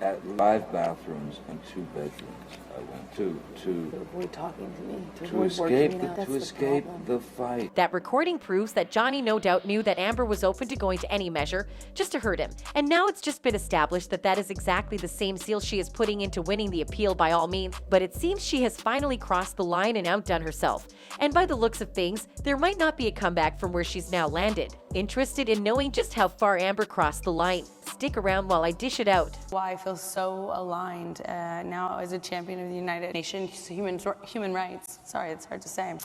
at 5 bathrooms and 2 bedrooms. I went to avoid talking to me, to escape the fight. That recording proves that Johnny no doubt knew that Amber was open to going to any measure just to hurt him. And now it's just been established that that is exactly the same zeal she is putting into winning the appeal by all means. But it seems she has finally crossed the line and outdone herself. And by the looks of things, there might not be a comeback from where she's now landed. Interested in knowing just how far Amber crossed the line? Stick around while I dish it out. Why I feel so aligned now as a champion of the United Nations human rights. Sorry, it's hard to say.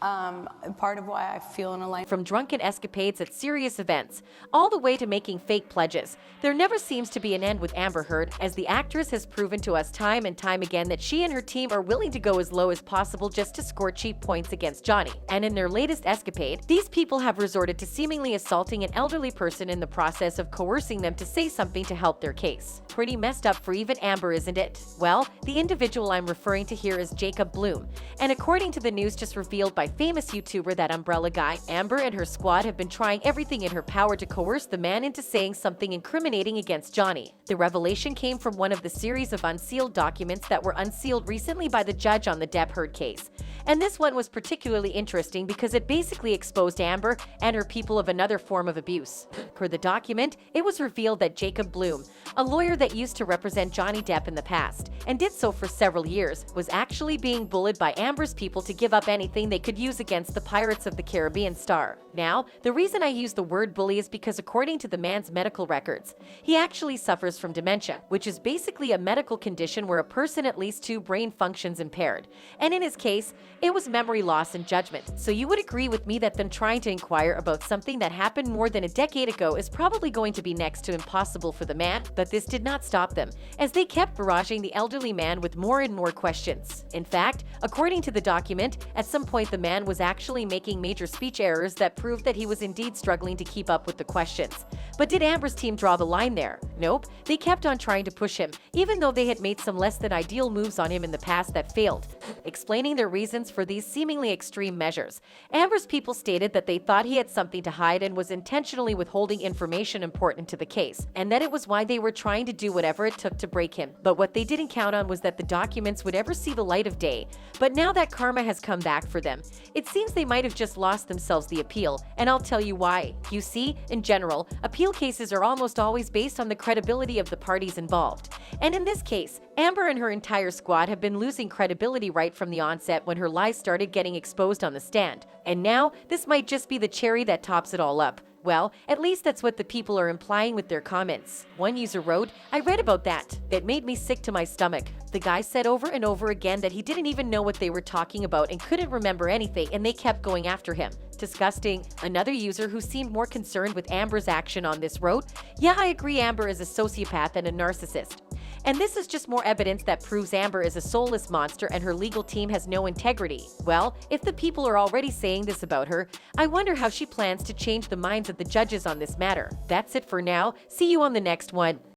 Part of why I feel in alignment. From drunken escapades at serious events, all the way to making fake pledges, there never seems to be an end with Amber Heard, as the actress has proven to us time and time again that she and her team are willing to go as low as possible just to score cheap points against Johnny. And in their latest escapade, these people have resorted to seemingly assaulting an elderly person in the process of coercing them to say something to help their case. Pretty messed up for even Amber, isn't it? Well, the individual I'm referring to here is Jacob Bloom, and according to the news just revealed by famous YouTuber That Umbrella Guy, Amber and her squad have been trying everything in her power to coerce the man into saying something incriminating against Johnny. The revelation came from one of the series of unsealed documents that were unsealed recently by the judge on the Depp Heard case. And this one was particularly interesting because it basically exposed Amber and her people of another form of abuse. Per the document, it was revealed that Jacob Bloom, a lawyer that used to represent Johnny Depp in the past, and did so for several years, was actually being bullied by Amber's people to give up anything they could use against the Pirates of the Caribbean star. Now, the reason I use the word bully is because according to the man's medical records, he actually suffers from dementia, which is basically a medical condition where a person at least 2 brain functions impaired. And in his case, it was memory loss and judgment. So you would agree with me that them trying to inquire about something that happened more than a decade ago is probably going to be next to impossible for the man, but this did not stop them, as they kept barraging the elderly man with more and more questions. In fact, according to the document, at some point the man was actually making major speech errors that proved that he was indeed struggling to keep up with the questions. But did Amber's team draw the line there? Nope, they kept on trying to push him, even though they had made some less than ideal moves on him in the past that failed. Explaining their reasons for these seemingly extreme measures, Amber's people stated that they thought he had something to hide and was intentionally withholding information important to the case, and that it was why they were trying to do whatever it took to break him. But what they didn't count on was that the documents would ever see the light of day. But now that karma has come back for them, it seems they might have just lost themselves the appeal, and I'll tell you why. You see, in general, appeal cases are almost always based on the credibility of the parties involved. And in this case, Amber and her entire squad have been losing credibility right from the onset when her lies started getting exposed on the stand. And now, this might just be the cherry that tops it all up. Well, at least that's what the people are implying with their comments. One user wrote, "I read about that. It made me sick to my stomach." The guy said over and over again that he didn't even know what they were talking about and couldn't remember anything, and they kept going after him. Disgusting. Another user who seemed more concerned with Amber's action on this wrote, "Yeah, I agree Amber is a sociopath and a narcissist. And this is just more evidence that proves Amber is a soulless monster and her legal team has no integrity." Well, if the people are already saying this about her, I wonder how she plans to change the minds of the judges on this matter. That's it for now. See you on the next one.